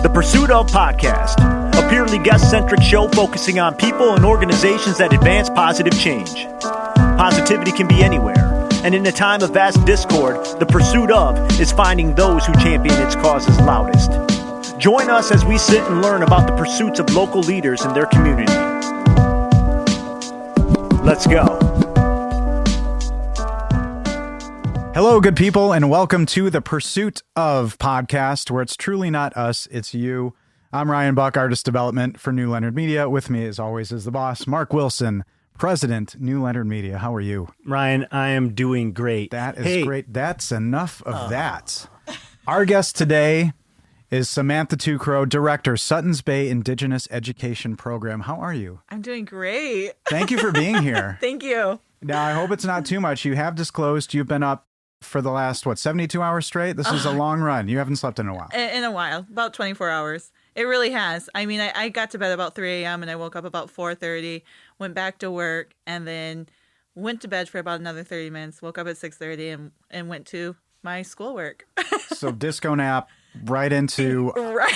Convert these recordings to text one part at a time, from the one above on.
The Pursuit of Podcast, a purely guest-centric show focusing on people and organizations that advance positive change. Positivity can be anywhere, and in a time of vast discord, the pursuit of is finding those who champion its causes loudest. Join us as we sit and learn about the pursuits of local leaders in their community. Let's go. Hello, good people, and welcome to the Pursuit of Podcast, where it's truly not us, it's you. I'm Ryan Buck, Artist Development for New Leonard Media. With me, as always, is the boss, Mark Wilson, President, New Leonard Media. How are you? Ryan, I am doing great. That is great. That's enough of that. Our guest today is Samantha TwoCrow, Director, Suttons Bay Indigenous Education Program. How are you? I'm doing great. Thank you for being here. Thank you. Now, I hope it's not too much. You have disclosed you've been up for the last, 72 hours straight? This is a long run. You haven't slept in a while. In a while. About 24 hours. It really has. I mean, I got to bed about 3 a.m. and I woke up about 4:30, went back to work, and then went to bed for about another 30 minutes, woke up at 6:30 and went to my schoolwork. So disco nap right into... Right.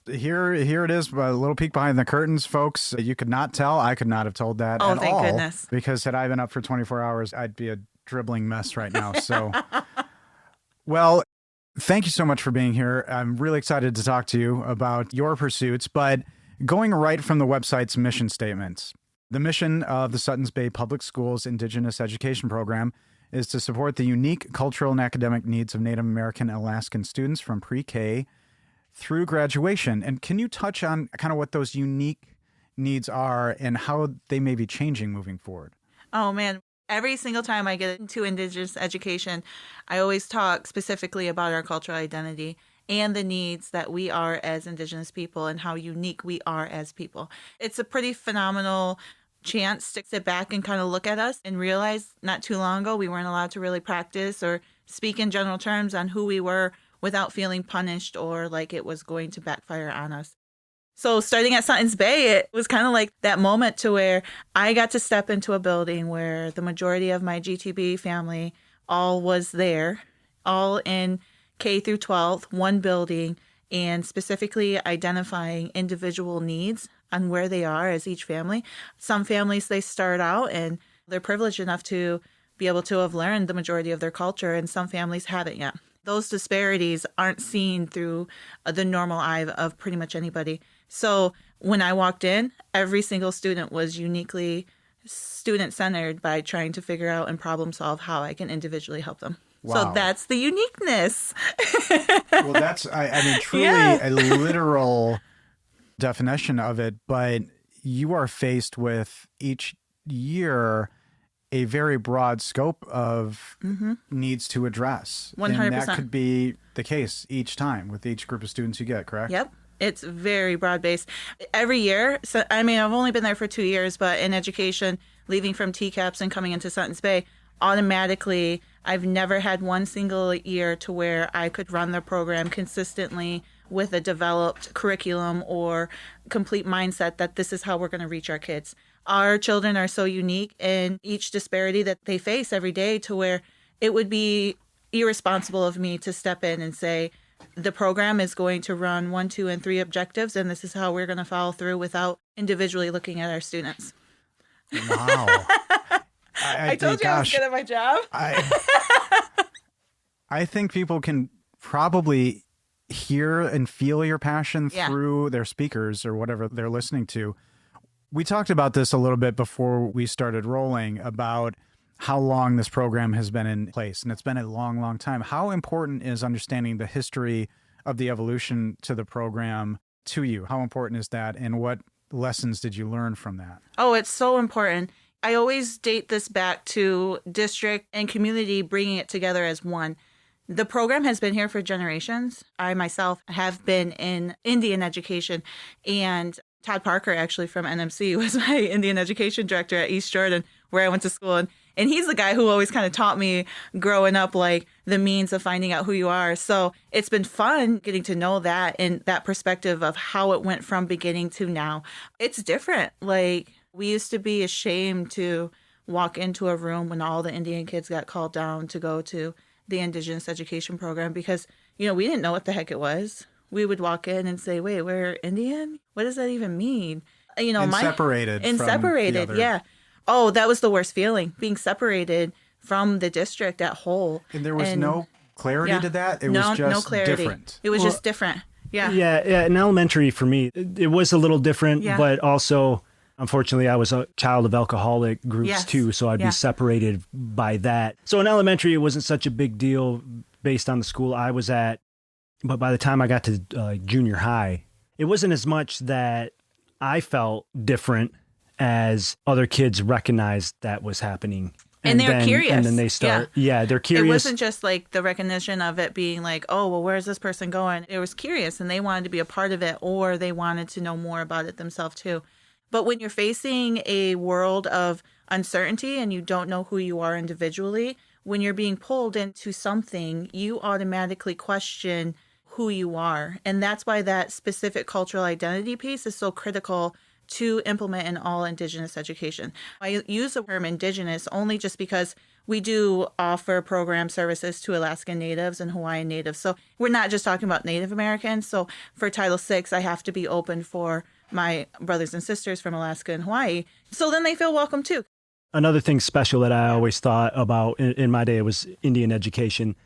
Here it is, a little peek behind the curtains, folks. You could not tell. I could not have told that Oh, at thank all. goodness. Because had I been up for 24 hours, I'd be a dribbling mess right now. So, well, thank you so much for being here. I'm really excited to talk to you about your pursuits, but going right from the website's mission statement. The mission of the Suttons Bay Public Schools Indigenous Education Program is to support the unique cultural and academic needs of Native American and Alaskan students from pre-K through graduation. And can you touch on kind of what those unique needs are and how they may be changing moving forward? Oh, man. Every single time I get into Indigenous education, I always talk specifically about our cultural identity and the needs that we are as Indigenous people and how unique we are as people. It's a pretty phenomenal chance to sit back and kind of look at us and realize not too long ago we weren't allowed to really practice or speak in general terms on who we were without feeling punished or like it was going to backfire on us. So starting at Suttons Bay, it was kind of like that moment to where I got to step into a building where the majority of my GTB family all was there, all in K through 12th, one building, and specifically identifying individual needs on where they are as each family. Some families, they start out and they're privileged enough to be able to have learned the majority of their culture, and some families haven't yet. Those disparities aren't seen through the normal eye of pretty much anybody. So when I walked in, every single student was uniquely student-centered by trying to figure out and problem solve how I can individually help them. Wow. So that's the uniqueness. Well, that's, I mean, truly a literal definition of it, but you are faced with each year a very broad scope of needs to address. 100%. And that could be the case each time with each group of students you get, correct? Yep. It's very broad-based. Every year, so I mean, I've only been there for 2 years, but in education, leaving from TCAPS and coming into Suttons Bay, automatically, I've never had one single year to where I could run the program consistently with a developed curriculum or complete mindset that this is how we're going to reach our kids. Our children are so unique in each disparity that they face every day to where it would be irresponsible of me to step in and say, the program is going to run 1, 2, and 3 objectives, and this is how we're going to follow through without individually looking at our students. Wow. I told you I was good at my job. I think people can probably hear and feel your passion through their speakers or whatever they're listening to. We talked about this a little bit before we started rolling about how long this program has been in place, and it's been a long, long time. How important is understanding the history of the evolution to the program to you? How important is that, and what lessons did you learn from that? Oh, it's so important. I always date this back to district and community bringing it together as one. The program has been here for generations. I myself have been in Indian education, and Todd Parker, actually from NMC, was my Indian education director at East Jordan, where I went to school. And he's the guy who always kind of taught me growing up, like the means of finding out who you are. So it's been fun getting to know that and that perspective of how it went from beginning to now. It's different. Like we used to be ashamed to walk into a room when all the Indian kids got called down to go to the Indigenous Education Program because, you know, we didn't know what the heck it was. we would walk in and say, wait, we're Indian? What does that even mean? And separated from the other. Yeah. Oh, that was the worst feeling, being separated from the district at whole. And there was no clarity to that? It was just no clarity. different. It was just different. Yeah. Yeah. In elementary, for me, it was a little different, but also, unfortunately, I was a child of alcoholic groups too, so I'd be separated by that. So in elementary, it wasn't such a big deal based on the school I was at. But by the time I got to junior high, it wasn't as much that I felt different as other kids recognized that was happening. And they're curious. And then they start, they're curious. It wasn't just like the recognition of it being like, oh, well, where's this person going? It was curious and they wanted to be a part of it, or they wanted to know more about it themselves too. But when you're facing a world of uncertainty and you don't know who you are individually, when you're being pulled into something, you automatically question who you are. And that's why that specific cultural identity piece is so critical to implement in all Indigenous education. I use the term Indigenous only just because we do offer program services to Alaskan Natives and Hawaiian Natives. So we're not just talking about Native Americans. So for Title VI, I have to be open for my brothers and sisters from Alaska and Hawaii. So then they feel welcome too. Another thing special that I always thought about in my day, it was Indian education,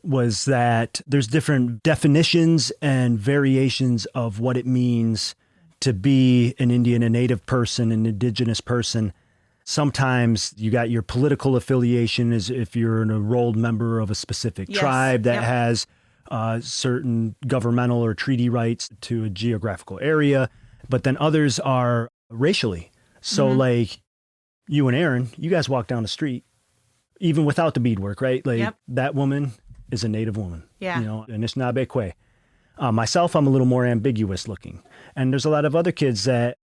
was that there's different definitions and variations of what it means to be an Indian, a Native person, an Indigenous person. Sometimes you got your political affiliation as if you're an enrolled member of a specific tribe that has certain governmental or treaty rights to a geographical area. But then others are racially. So like you and Aaron, you guys walk down the street, even without the beadwork, right? Like that woman is a Native woman, Anishinaabe Kwe. Myself, I'm a little more ambiguous looking. And there's a lot of other kids that,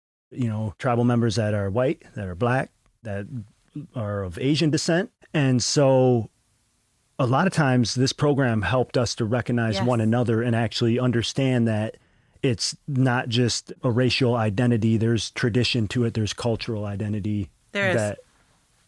tribal members that are white, that are black, that are of Asian descent. And so a lot of times this program helped us to recognize one another and actually understand that it's not just a racial identity. There's tradition to it. There's cultural identity that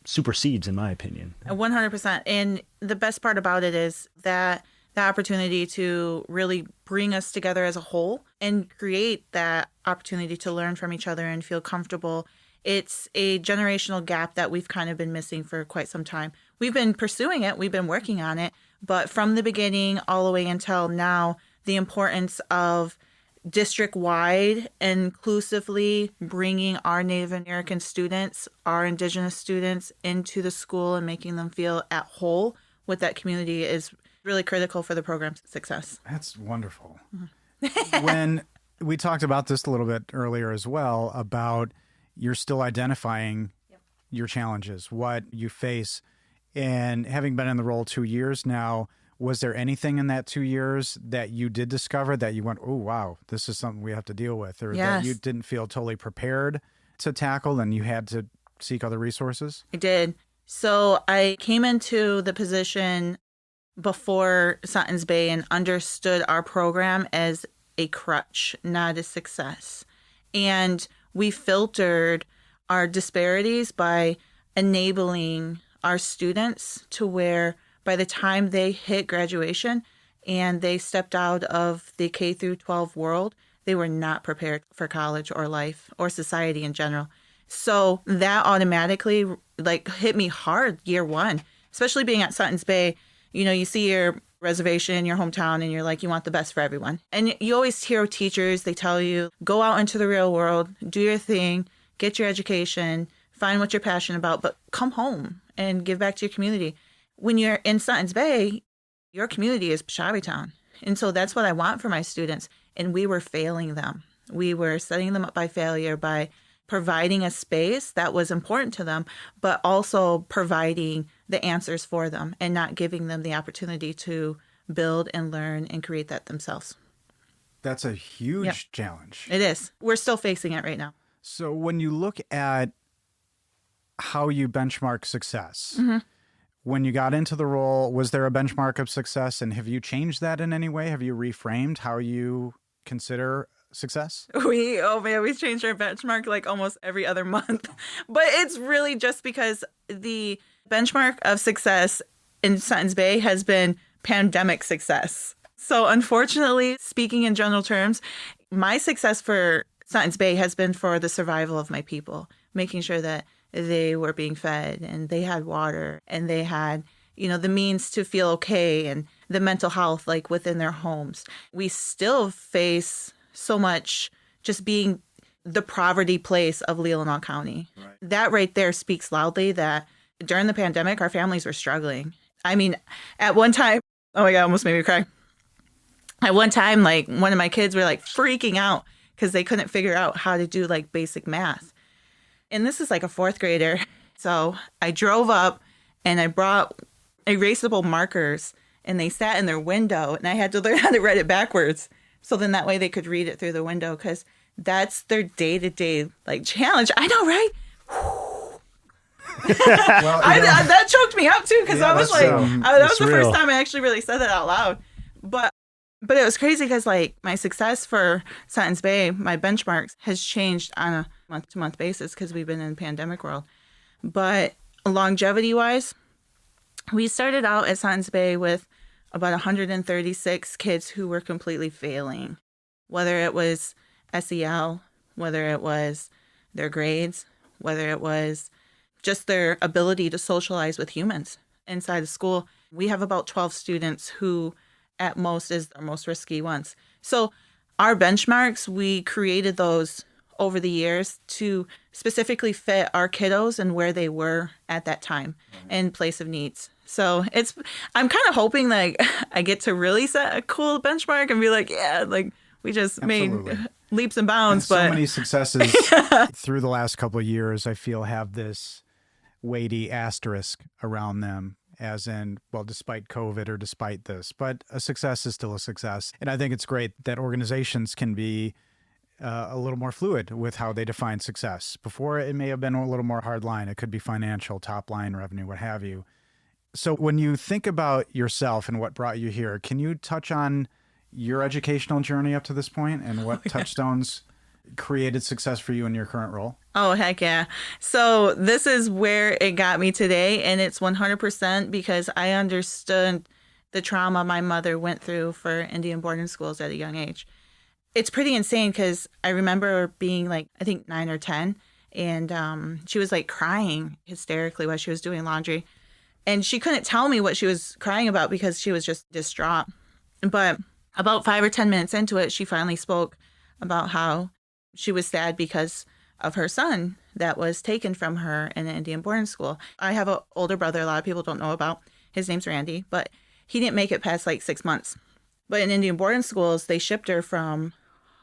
supersedes, in my opinion. 100%. And the best part about it is that the opportunity to really bring us together as a whole and create that opportunity to learn from each other and feel comfortable. It's a generational gap that we've kind of been missing for quite some time. We've been pursuing it. We've been working on it. But from the beginning all the way until now, the importance of district-wide, inclusively bringing our Native American students, our Indigenous students into the school and making them feel at whole with that community is really critical for the program's success. That's wonderful. When we talked about this a little bit earlier as well, about you're still identifying your challenges, what you face, and having been in the role 2 years now, was there anything in that 2 years that you did discover that you went, oh, wow, this is something we have to deal with, or that you didn't feel totally prepared to tackle and you had to seek other resources? I did. So I came into the position before Suttons Bay and understood our program as a crutch, not a success. And we filtered our disparities by enabling our students to where by the time they hit graduation and they stepped out of the K through 12 world, they were not prepared for college or life or society in general. So that automatically hit me hard year one, especially being at Suttons Bay. You see your reservation in your hometown and you're like, you want the best for everyone. And you always hear teachers, they tell you, go out into the real world, do your thing, get your education, find what you're passionate about, but come home and give back to your community. When you're in Suttons Bay, your community is Shabbytown. And so that's what I want for my students. And we were failing them. We were setting them up by failure by providing a space that was important to them, but also providing the answers for them and not giving them the opportunity to build and learn and create that themselves. That's a huge challenge. It is. We're still facing it right now. So when you look at how you benchmark success, when you got into the role, was there a benchmark of success? And have you changed that in any way? Have you reframed how you consider success? We changed our benchmark like almost every other month. But it's really just because the benchmark of success in Suttons Bay has been pandemic success. So unfortunately, speaking in general terms, my success for Suttons Bay has been for the survival of my people, making sure that they were being fed and they had water and they had, the means to feel okay and the mental health like within their homes. We still face so much just being the poverty place of Leelanau County. Right. That right there speaks loudly that during the pandemic, our families were struggling. I mean, at one time, oh my God, almost made me cry. At one time, like one of my kids were like freaking out because they couldn't figure out how to do like basic math. And this is like a fourth grader. So I drove up and I brought erasable markers and they sat in their window and I had to learn how to write it backwards. So then that way they could read it through the window because that's their day-to-day like challenge. I know, right? Well, that choked me up too because I was like, that was the first time I actually really said that out loud. But it was crazy because like my success for Suttons Bay, my benchmarks has changed on a month-to-month basis because we've been in the pandemic world. But longevity-wise, we started out at Suttons Bay with about 136 kids who were completely failing, whether it was SEL, whether it was their grades, whether it was just their ability to socialize with humans inside of school. We have about 12 students who at most is our most risky ones. So our benchmarks, we created those over the years to specifically fit our kiddos and where they were at that time in place of needs. So I'm kind of hoping like I get to really set a cool benchmark and be like, yeah, like we just made leaps and bounds. And so many successes through the last couple of years, I feel have this weighty asterisk around them. As in, well, despite COVID or despite this, but a success is still a success. And I think it's great that organizations can be a little more fluid with how they define success. Before, it may have been a little more hard line. It could be financial, top line revenue, what have you. So when you think about yourself and what brought you here, can you touch on your educational journey up to this point and what touchstones created success for you in your current role? Oh, heck yeah. So this is where it got me today. And it's 100% because I understood the trauma my mother went through for Indian boarding schools at a young age. It's pretty insane because I remember being like, I think 9 or 10. And she was like crying hysterically while she was doing laundry. And she couldn't tell me what she was crying about because she was just distraught. But about 5 or 10 minutes into it, she finally spoke about how she was sad because of her son that was taken from her in an Indian boarding school. I have an older brother a lot of people don't know about. His name's Randy, but he didn't make it past like 6 months. But in Indian boarding schools, they shipped her from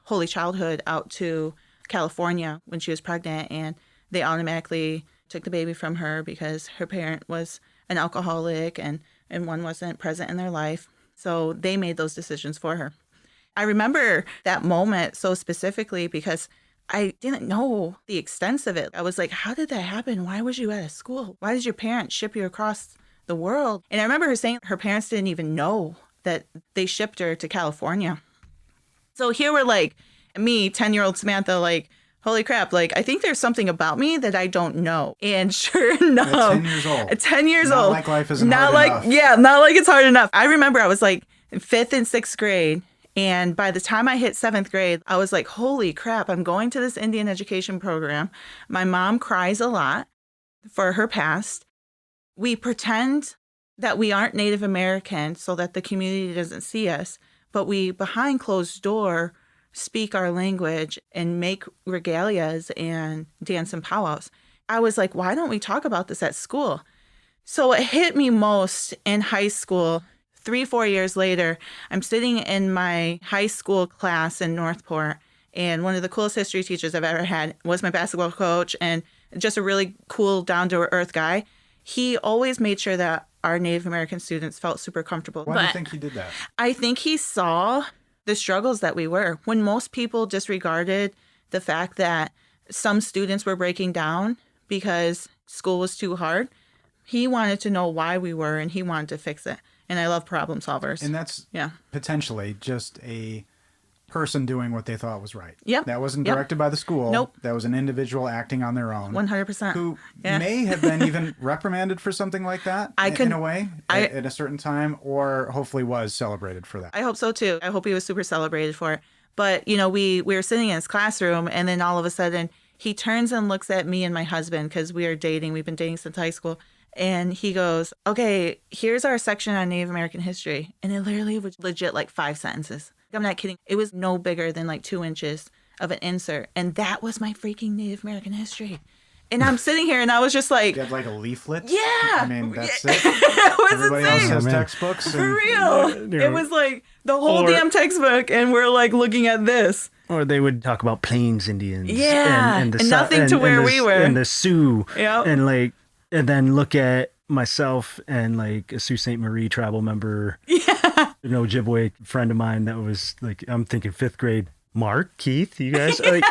Holy Childhood out to California when she was pregnant, and they automatically took the baby from her because her parent was an alcoholic and one wasn't present in their life. So they made those decisions for her. I remember that moment so specifically because I didn't know the extent of it. I was like, how did that happen? Why was you at a school? Why did your parents ship you across the world? And I remember her saying her parents didn't even know that they shipped her to California. So here we're like, me, 10-year-old Samantha, like, holy crap, like, I think there's something about me that I don't know. And sure enough. At 10 years old. 10 years not old. Like life isn't hard enough. Yeah, not like it's hard enough. I remember I was like in 5th and 6th grade. And by the time I hit 7th grade, I was like, holy crap, I'm going to this Indian education program. My mom cries a lot for her past. We pretend that we aren't Native American so that the community doesn't see us, but we, behind closed door, speak our language and make regalias and dance and powwows. I was like, why don't we talk about this at school? So it hit me most in high school. 3-4 years later, I'm sitting in my high school class in Northport, and one of the coolest history teachers I've ever had was my basketball coach and just a really cool, down-to-earth guy. He always made sure that our Native American students felt super comfortable. Why do you think he did that? I think he saw the struggles that we were. When most people disregarded the fact that some students were breaking down because school was too hard, he wanted to know why we were, and he wanted to fix it. And I love problem solvers. And that's potentially just a person doing what they thought was right. Yep. That wasn't Yep. directed by the school. Nope. That was an individual acting on their own. 100%. Who Yeah. may have been even reprimanded for something like that in a way at a certain time, or hopefully was celebrated for that. I hope so too. I hope he was super celebrated for it. But, you know, we were sitting in his classroom, and then all of a sudden he turns and looks at me and my husband, because we are dating. We've been dating since high school. And he goes, okay, here's our section on Native American history. And it literally was legit like 5 sentences. I'm not kidding. It was no bigger than like 2 inches of an insert. And that was my freaking Native American history. And I'm sitting here and I was just like, You have like a leaflet? yeah. I mean, that's it. It was Everybody insane. else has man. textbooks. For And real. It was like the whole damn textbook. And we're like looking at this. Or they would talk about Plains Indians. Yeah, the and nothing to where we were. And the Sioux. Yep. And then look at myself and like a Sault Ste. Marie tribal member. Yeah. An Ojibwe friend of mine that was like, I'm thinking 5th grade. Mark, Keith, you guys like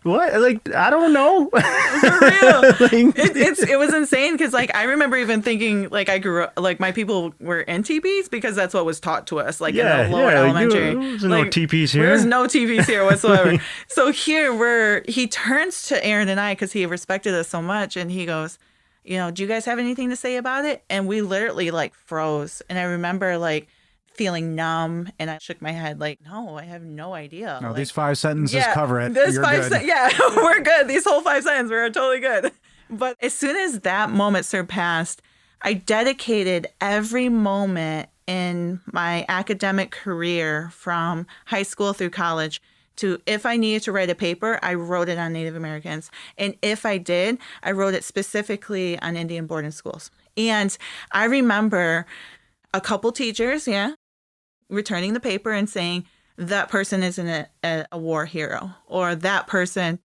what? Like, I don't know. For real. It was insane because like I remember even thinking like I grew up like my people were in teepees because that's what was taught to us like in the lower elementary. There's no teepees here. There's no teepees here whatsoever. So here he turns to Aaron and I because he respected us so much, and he goes, you know, do you guys have anything to say about it? And we literally like froze. And I remember like feeling numb, and I shook my head like, no, I have no idea. no, like, these 5 sentences cover it. This You're 5 good. yeah, we're good. These whole 5 sentences, we're totally good. But as soon as that moment surpassed, I dedicated every moment in my academic career from high school through college to, if I needed to write a paper, I wrote it on Native Americans. And if I did, I wrote it specifically on Indian boarding schools. And I remember a couple teachers, returning the paper and saying, that person isn't a war hero, or that person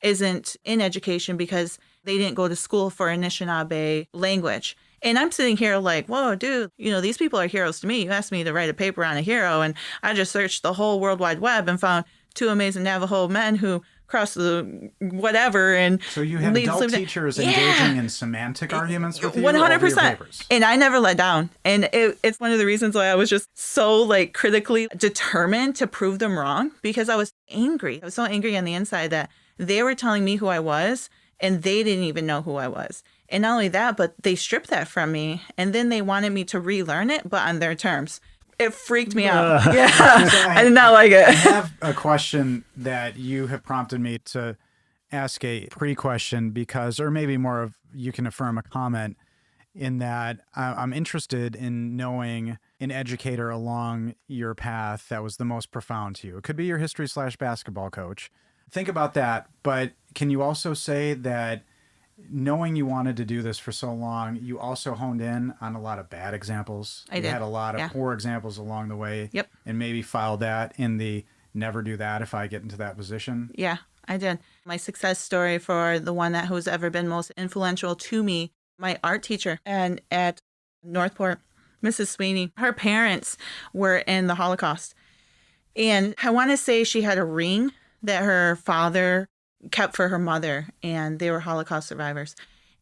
isn't in education because they didn't go to school for Anishinaabe language. And I'm sitting here like, whoa, dude, you know, these people are heroes to me. You asked me to write a paper on a hero, and I just searched the whole World Wide Web and found 2 amazing Navajo men who crossed the whatever. And So you had adult teachers engaging in semantic arguments with you over your 100%. papers. And I never let down. And it's one of the reasons why I was just so like critically determined to prove them wrong, because I was angry. I was so angry on the inside that they were telling me who I was and they didn't even know who I was. And not only that, but they stripped that from me. And then they wanted me to relearn it, but on their terms. It freaked me out. Yeah. I did not like it. I have a question that you have prompted me to ask a pre-question because, or maybe more of, you can affirm a comment in that I'm interested in knowing an educator along your path that was the most profound to you. It could be your history/basketball coach. Think about that. But can you also say that knowing you wanted to do this for so long, you also honed in on a lot of bad examples? I You did. had a lot of poor examples along the way. Yep. And maybe filed that in the never do that if I get into that position. Yeah, I did. My success story for the one that who's ever been most influential to me, my art teacher and at Northport, Mrs. Sweeney, her parents were in the Holocaust. And I want to say she had a ring that her father kept for her mother, and they were Holocaust survivors.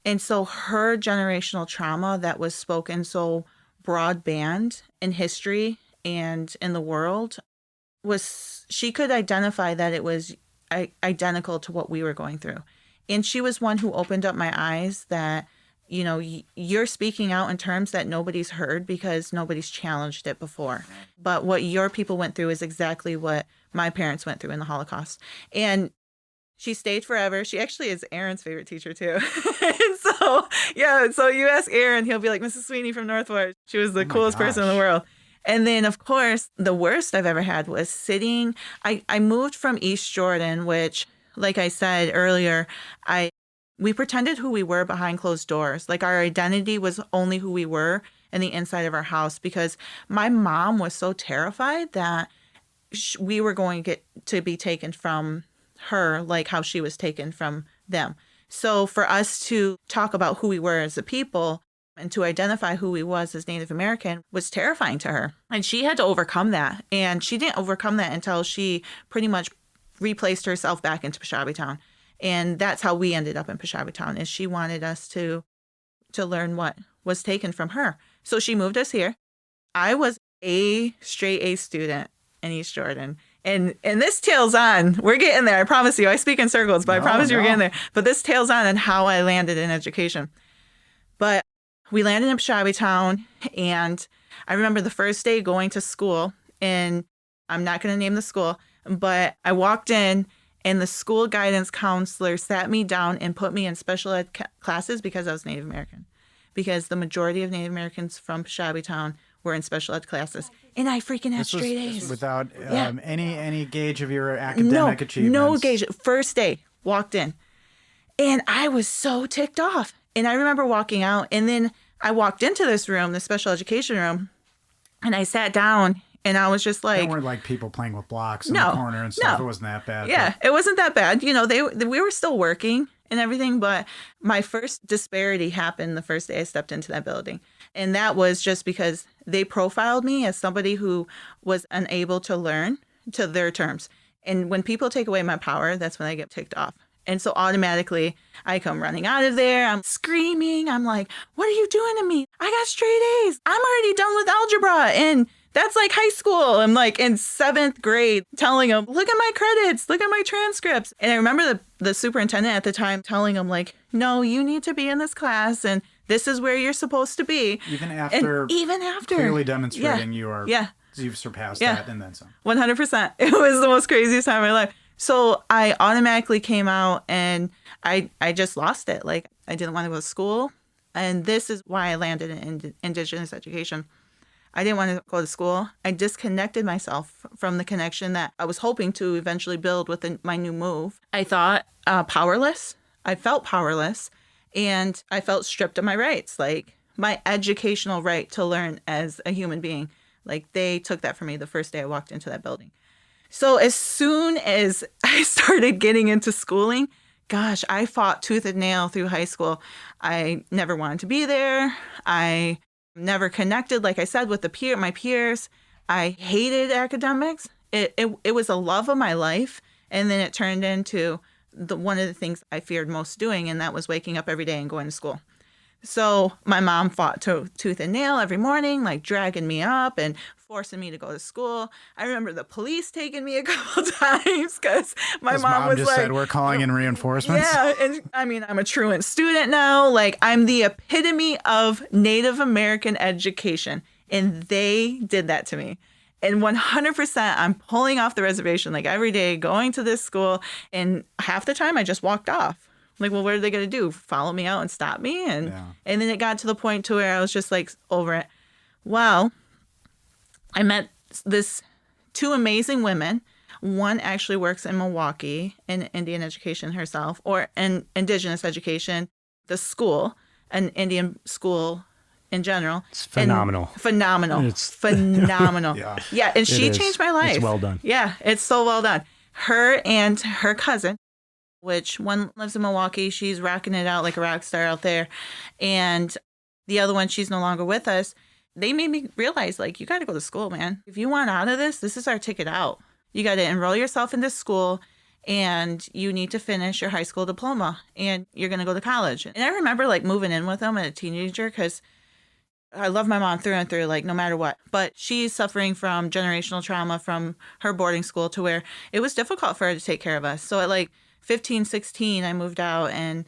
And so her generational trauma that was spoken so broadband in history and in the world was, she could identify that it was identical to what we were going through. And she was one who opened up my eyes that, you know, you're speaking out in terms that nobody's heard because nobody's challenged it before. But what your people went through is exactly what my parents went through in the Holocaust. And she stayed forever. She actually is Aaron's favorite teacher too. And so, yeah, so you ask Aaron, he'll be like, Mrs. Sweeney from Northport. She was the coolest person in the world. And then, of course, the worst I've ever had was sitting. I moved from East Jordan, which, like I said earlier, we pretended who we were behind closed doors. Like our identity was only who we were in the inside of our house, because my mom was so terrified that we were going to be taken from her, like how she was taken from them. So for us to talk about who we were as a people and to identify who we was as Native American was terrifying to her. And she had to overcome that. And she didn't overcome that until she pretty much replaced herself back into Peshabi Town. And that's how we ended up in Peshabi Town, is she wanted us to learn what was taken from her. So she moved us here. I was a straight A student in East Jordan. And this tails on. We're getting there. I promise you. I speak in circles, but I promise you we're getting there. But this tails on how I landed in education. But we landed in Peshawar Town, and I remember the first day going to school, and I'm not going to name the school, but I walked in, and the school guidance counselor sat me down and put me in special ed classes because I was Native American. Because the majority of Native Americans from Peshawar Town were in special ed classes. And I freaking had straight A's. Without any gauge of your academic achievements. No gauge. First day, walked in. And I was so ticked off. And I remember walking out, and then I walked into this room, the special education room, and I sat down, and I was just like... There weren't like people playing with blocks in the corner and stuff. It wasn't that bad. Yeah, it wasn't that bad. You know, we were still working and everything, but my first disparity happened the first day I stepped into that building. And that was just because they profiled me as somebody who was unable to learn to their terms. And when people take away my power, that's when I get ticked off. And so automatically I come running out of there. I'm screaming. I'm like, what are you doing to me? I got straight A's. I'm already done with algebra. And that's like high school. I'm like in 7th grade telling them, look at my credits, look at my transcripts. And I remember the superintendent at the time telling them like, no, you need to be in this class and this is where you're supposed to be. Even after clearly demonstrating you've surpassed that and then some. 100%. It was the most craziest time of my life. So I automatically came out and I just lost it. Like I didn't want to go to school. And this is why I landed in Indigenous education. I didn't want to go to school. I disconnected myself from the connection that I was hoping to eventually build with my new move. I thought powerless. I felt powerless. And I felt stripped of my rights, like my educational right to learn as a human being. Like they took that from me the first day I walked into that building. So as soon as I started getting into schooling, gosh, I fought tooth and nail through high school. I never wanted to be there. I never connected, like I said, with my peers. I hated academics. It was a love of my life. And then it turned into one of the things I feared most doing, and that was waking up every day and going to school. So my mom fought tooth and nail every morning, like dragging me up and forcing me to go to school. I remember the police taking me a couple times because my mom was just like, said, we're calling in reinforcements. Yeah, and I mean, I'm a truant student now. Like I'm the epitome of Native American education, and they did that to me. And 100%, I'm pulling off the reservation like every day, going to this school, and half the time I just walked off. Like, well, what are they going to do? Follow me out and stop me? And then it got to the point to where I was just like over it. Well, I met two amazing women. One actually works in Milwaukee in Indian education herself, or in Indigenous education, the school, an Indian school in general. It's phenomenal. Phenomenal. It's phenomenal. Yeah. And she changed my life. It's well done. Yeah. It's so well done. Her and her cousin, which one lives in Milwaukee. She's rocking it out like a rock star out there. And the other one, she's no longer with us. They made me realize, like, you got to go to school, man. If you want out of this is our ticket out. You got to enroll yourself into school, and you need to finish your high school diploma, and you're going to go to college. And I remember, like, moving in with them as a teenager because I love my mom through and through, like, no matter what. But she's suffering from generational trauma from her boarding school to where it was difficult for her to take care of us. So at, like, 15, 16, I moved out and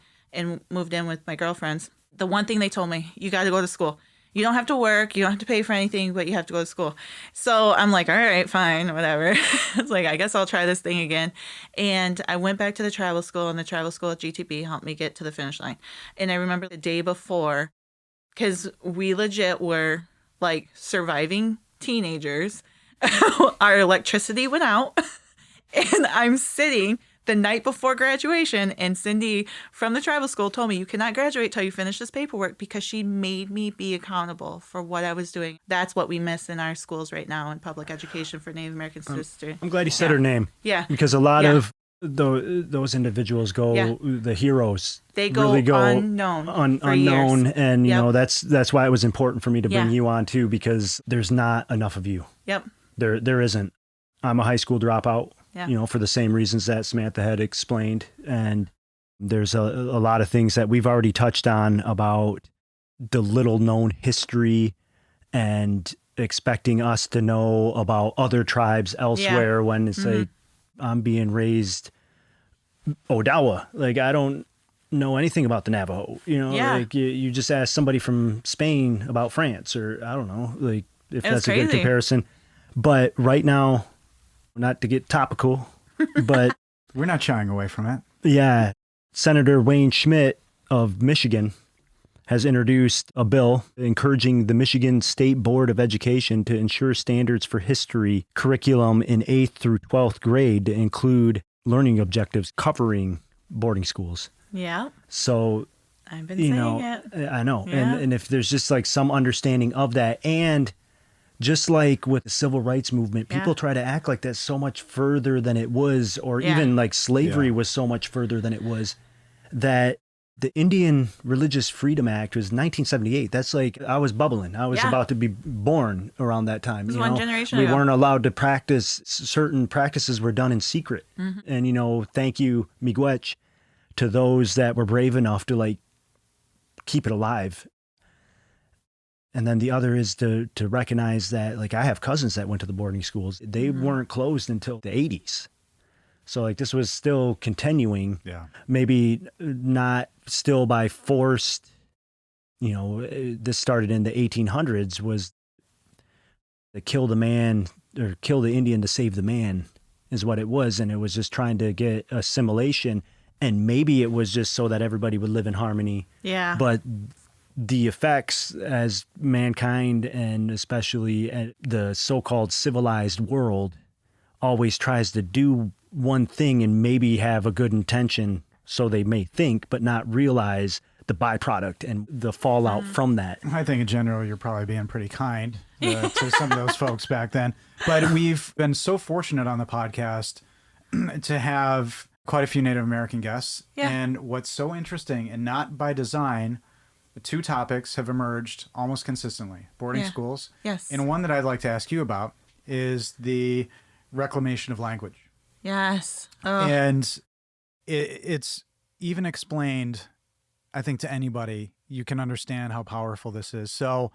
moved in with my girlfriends. The one thing they told me, you got to go to school. You don't have to work. You don't have to pay for anything, but you have to go to school. So I'm like, all right, fine, whatever. It's like, I guess I'll try this thing again. And I went back to the travel school, and the travel school at GTB helped me get to the finish line. And I remember the day before, because we legit were like surviving teenagers. Our electricity went out, and I'm sitting the night before graduation, and Cindy from the tribal school told me, you cannot graduate till you finish this paperwork, because she made me be accountable for what I was doing. That's what we miss in our schools right now in public education for Native American students. I'm glad you said her name. Yeah. Because a lot of those individuals go, the heroes. They go, really go unknown. Unknown. And, you know, that's why it was important for me to bring you on too, because there's not enough of you. Yep. There isn't. I'm a high school dropout. You know, for the same reasons that Samantha had explained. And there's a lot of things that we've already touched on about the little known history and expecting us to know about other tribes elsewhere when it's like, I'm being raised Odawa. Like, I don't know anything about the Navajo, like you just ask somebody from Spain about France, or I don't know, like if that's a good comparison. But right now, not to get topical, but we're not shying away from it. Yeah. Senator Wayne Schmidt of Michigan has introduced a bill encouraging the Michigan State Board of Education to ensure standards for history curriculum in 8th through 12th grade to include learning objectives covering boarding schools. Yeah. So, I've been saying it. I know. Yeah. And if there's just like some understanding of that, and just like with the civil rights movement, people try to act like that's so much further than it was, or even like slavery was so much further than it was, that the Indian Religious Freedom Act was 1978. That's like, I was bubbling. I was about to be born around that time. It was one generation we ago. weren't allowed to practice. Certain practices were done in secret. Mm-hmm. And, thank you, Miigwech, to those that were brave enough to like keep it alive. And then the other is to recognize that, like, I have cousins that went to the boarding schools. They weren't closed until the 80s. So like this was still continuing, maybe not still by forced, this started in the 1800s, was to kill the man or kill the Indian to save the man is what it was. And it was just trying to get assimilation. And maybe it was just so that everybody would live in harmony. Yeah. But the effects as mankind, and especially the so-called civilized world, always tries to do one thing and maybe have a good intention, so they may think, but not realize the byproduct and the fallout from that. I think in general, you're probably being pretty kind to some of those folks back then. But we've been so fortunate on the podcast to have quite a few Native American guests. Yeah. And what's so interesting, and not by design, the two topics have emerged almost consistently: boarding schools. Yes. And one that I'd like to ask you about is the reclamation of language. Yes. Oh. And it's even explained, I think, to anybody. You can understand how powerful this is. So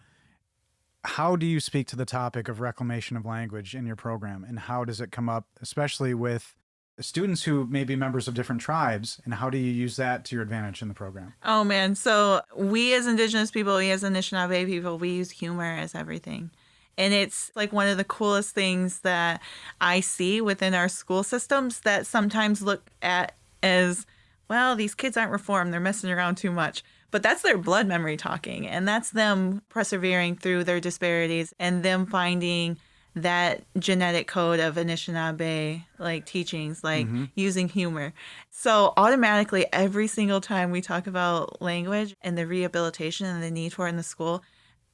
how do you speak to the topic of reclamation of language in your program? And how does it come up, especially with students who may be members of different tribes? And how do you use that to your advantage in the program? Oh, man. So we as Indigenous people, we as Anishinaabe people, we use humor as everything. And it's like one of the coolest things that I see within our school systems that sometimes look at as, well, these kids aren't reformed. They're messing around too much. But that's their blood memory talking. And that's them persevering through their disparities and them finding that genetic code of Anishinaabe, like teachings, like using humor. So automatically, every single time we talk about language and the rehabilitation and the need for it in the school,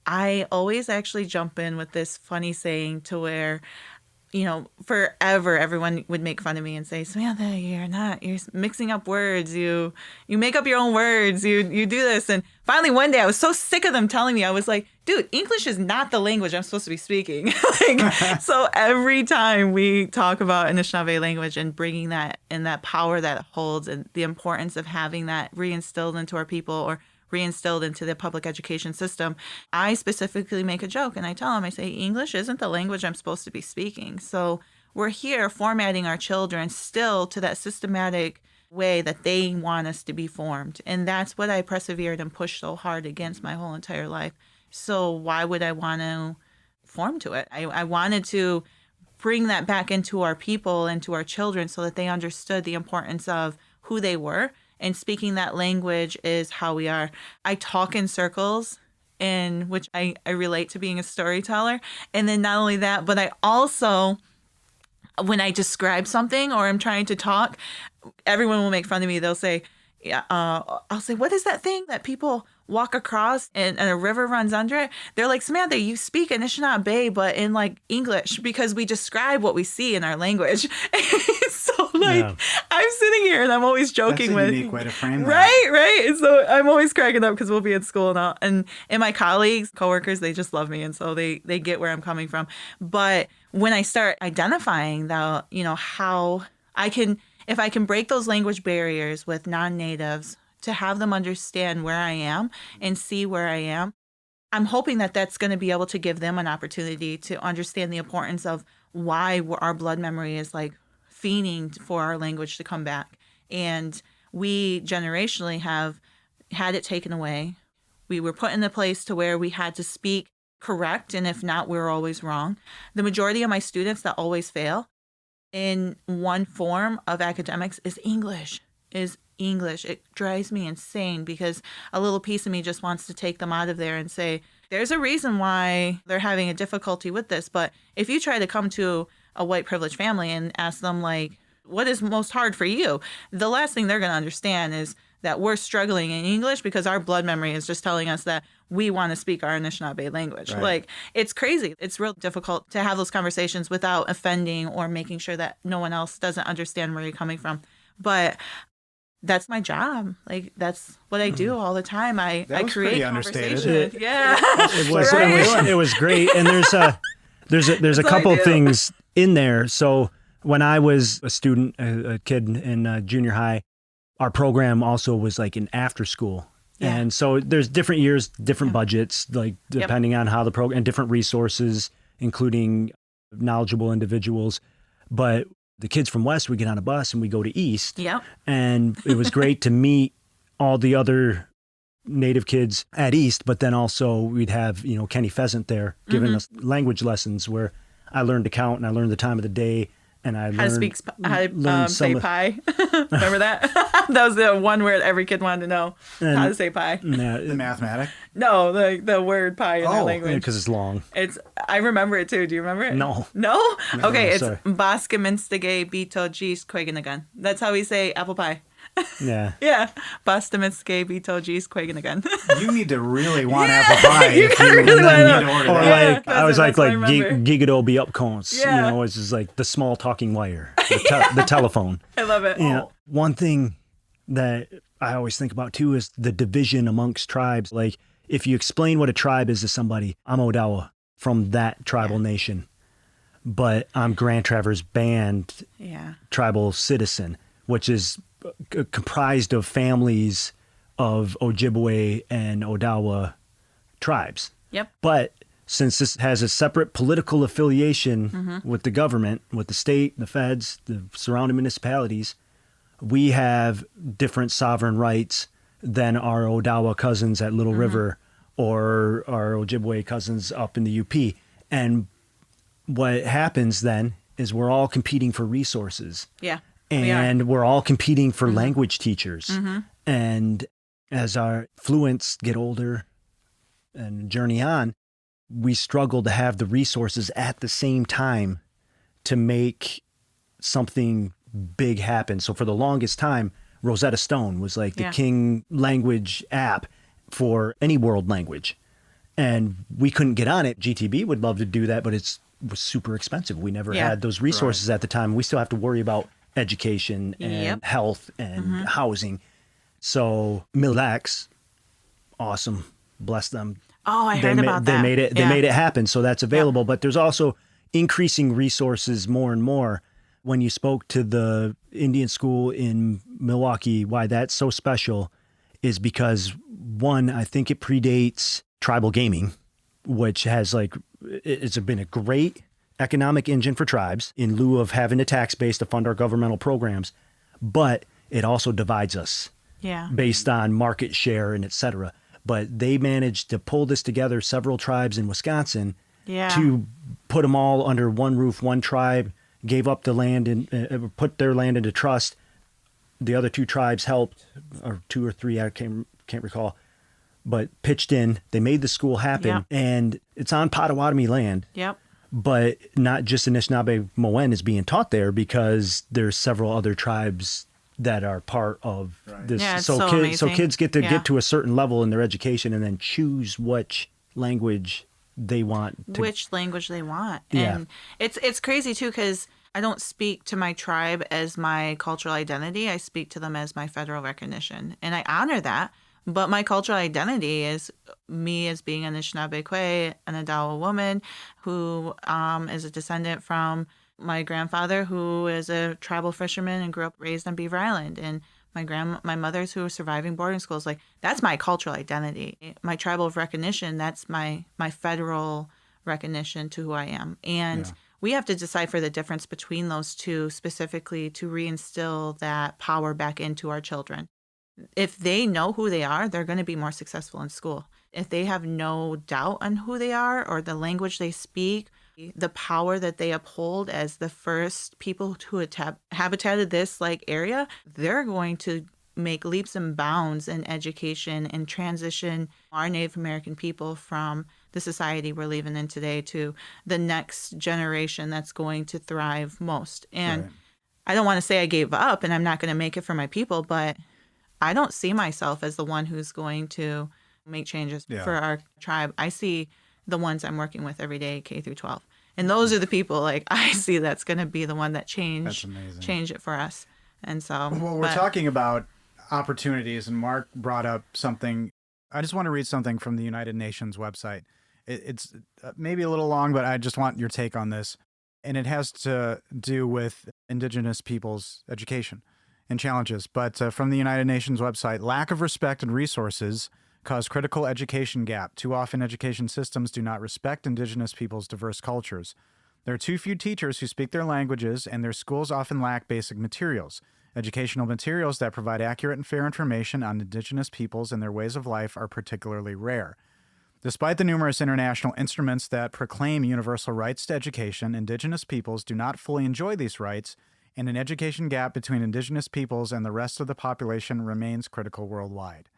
I always actually jump in with this funny saying to where, forever everyone would make fun of me and say, Samantha, you're mixing up words. You make up your own words. You do this. And finally one day I was so sick of them telling me, I was like, dude, English is not the language I'm supposed to be speaking. So every time we talk about Anishinaabe language and bringing that and that power that it holds and the importance of having that reinstilled into our people or reinstilled into the public education system, I specifically make a joke and I tell them, I say, English isn't the language I'm supposed to be speaking. So we're here formatting our children still to that systematic way that they want us to be formed. And that's what I persevered and pushed so hard against my whole entire life. So why would I want to form to it? I wanted to bring that back into our people and to our children so that they understood the importance of who they were. And speaking that language is how we are. I talk in circles, in which I relate to being a storyteller. And then not only that, but I also, when I describe something or I'm trying to talk, everyone will make fun of me. They'll say, I'll say, what is that thing that people walk across and a river runs under it? They're like, Samantha, you speak Anishinaabe, but in like English, because we describe what we see in our language. So I'm sitting here and I'm always joking with. That's a unique way to frame that. Right. So I'm always cracking up because we'll be at school and my colleagues, coworkers, they just love me. And so they get where I'm coming from. But when I start identifying that, how if I can break those language barriers with non-natives to have them understand where I am and see where I am, I'm hoping that that's going to be able to give them an opportunity to understand the importance of why our blood memory is like fiending for our language to come back. And we generationally have had it taken away. We were put in a place to where we had to speak correct, and if not, we were always wrong. The majority of my students that always fail in one form of academics is English. It drives me insane because a little piece of me just wants to take them out of there and say, there's a reason why they're having a difficulty with this. But if you try to come to a white privileged family and ask them, like, what is most hard for you? The last thing they're going to understand is that we're struggling in English because our blood memory is just telling us that we want to speak our Anishinaabe language. Right. Like, it's crazy. It's real difficult to have those conversations without offending or making sure that no one else doesn't understand where you're coming from. But that's my job. Like, that's what I do all the time. I was create pretty understated. conversation. Yeah. It was great. And there's a all I couple do. things in there. So when I was a student, a kid in junior high, our program also was like an after school. Yeah. And so there's different years, different budgets, like depending on how the program, and different resources, including knowledgeable individuals. But the kids from West would get on a bus and we go to East. Yep. And it was great to meet all the other Native kids at East, but then also we'd have, Kenny Pheasant there giving us language lessons where I learned to count and I learned the time of the day. And I How to learned, say pie. Remember that? That was the one word every kid wanted to know. How to say pie. The mathematic. No, the word pie in their language. because it's long. I remember it too. Do you remember it? No. No? Okay, it's sorry. Baskaminstige Bito G's Quaganagan. That's how we say apple pie. Yeah. Yeah. Baskaminstige Bito G's Quaganagan. You need to really want apple pie You if gotta you really then want need to order Or that. Yeah, I was that's like what I remember. Gigado be up cones. Yeah. It's just like the small talking wire, the telephone. I love it. One thing that I always think about too is the division amongst tribes. Like if you explain what a tribe is to somebody, I'm Odawa from that tribal nation, but I'm Grand Traverse Band tribal citizen, which is comprised of families of Ojibwe and Odawa tribes. Yep. But since this has a separate political affiliation with the government, with the state, the feds, the surrounding municipalities, we have different sovereign rights than our Odawa cousins at Little River or our Ojibwe cousins up in the UP. And what happens then is we're all competing for resources. Yeah. And we're all competing for language teachers. And as our fluents get older and journey on, we struggle to have the resources at the same time to make something big happen. So for the longest time, Rosetta Stone was like the king language app for any world language. And we couldn't get on it. GTB would love to do that, but it was super expensive. We never had those resources at the time. We still have to worry about education and health and housing. So Mille Lacs, awesome, bless them. Oh, I heard about that. They made it happen. So that's available. But there's also increasing resources more and more. When you spoke to the Indian school in Milwaukee, why that's so special is because, one, I think it predates tribal gaming, which has it's been a great economic engine for tribes in lieu of having a tax base to fund our governmental programs, but it also divides us based on market share and et cetera. But they managed to pull this together, several tribes in Wisconsin, to put them all under one roof. One tribe gave up the land and put their land into trust. The other two tribes helped, or two or three, I can't recall, but pitched in. They made the school happen, and it's on Potawatomi land. Yep. But not just Anishinaabe Moen is being taught there, because there's several other tribes that are part of this. Yeah, it's so kids get to Yeah. get to a certain level in their education and then choose which language they want to. Which language they want. Yeah. And it's crazy too, because I don't speak to my tribe as my cultural identity. I speak to them as my federal recognition. And I honor that. But my cultural identity is me as being an Anishinaabe Kwe, an Odawa woman who is a descendant from my grandfather, who is a tribal fisherman and grew up raised on Beaver Island. And my mothers who are surviving boarding schools, like that's my cultural identity. My tribal of recognition, that's my federal recognition to who I am. And we have to decipher the difference between those two specifically to reinstill that power back into our children. If they know who they are, they're going to be more successful in school. If they have no doubt on who they are or the language they speak, the power that they uphold as the first people to habitated this like area, they're going to make leaps and bounds in education and transition our Native American people from the society we're living in today to the next generation that's going to thrive most. And I don't want to say I gave up and I'm not going to make it for my people, but I don't see myself as the one who's going to make changes for our tribe. I see the ones I'm working with every day, K through 12. And those are the people like I see that's going to be the one that change it for us. And so, well, we're talking about opportunities, and Mark brought up something. I just want to read something from the United Nations website. It's maybe a little long, but I just want your take on this. And it has to do with Indigenous people's education and challenges. But from the United Nations website, lack of respect and resources cause critical education gap. Too often education systems do not respect Indigenous people's diverse cultures. There are too few teachers who speak their languages, and their schools often lack basic materials. Educational materials that provide accurate and fair information on Indigenous peoples and their ways of life are particularly rare. Despite the numerous international instruments that proclaim universal rights to education, Indigenous peoples do not fully enjoy these rights, and an education gap between Indigenous peoples and the rest of the population remains critical worldwide.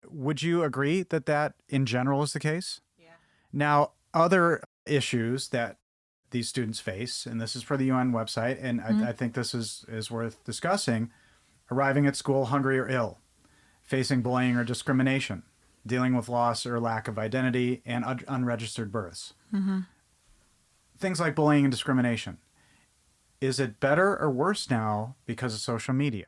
Would you agree that that in general is the case? Yeah. Now, other issues that these students face, and this is for the UN website, and I think this is worth discussing: arriving at school hungry or ill, facing bullying or discrimination, dealing with loss or lack of identity, and unregistered births. Things like bullying and discrimination. Is it better or worse now because of social media?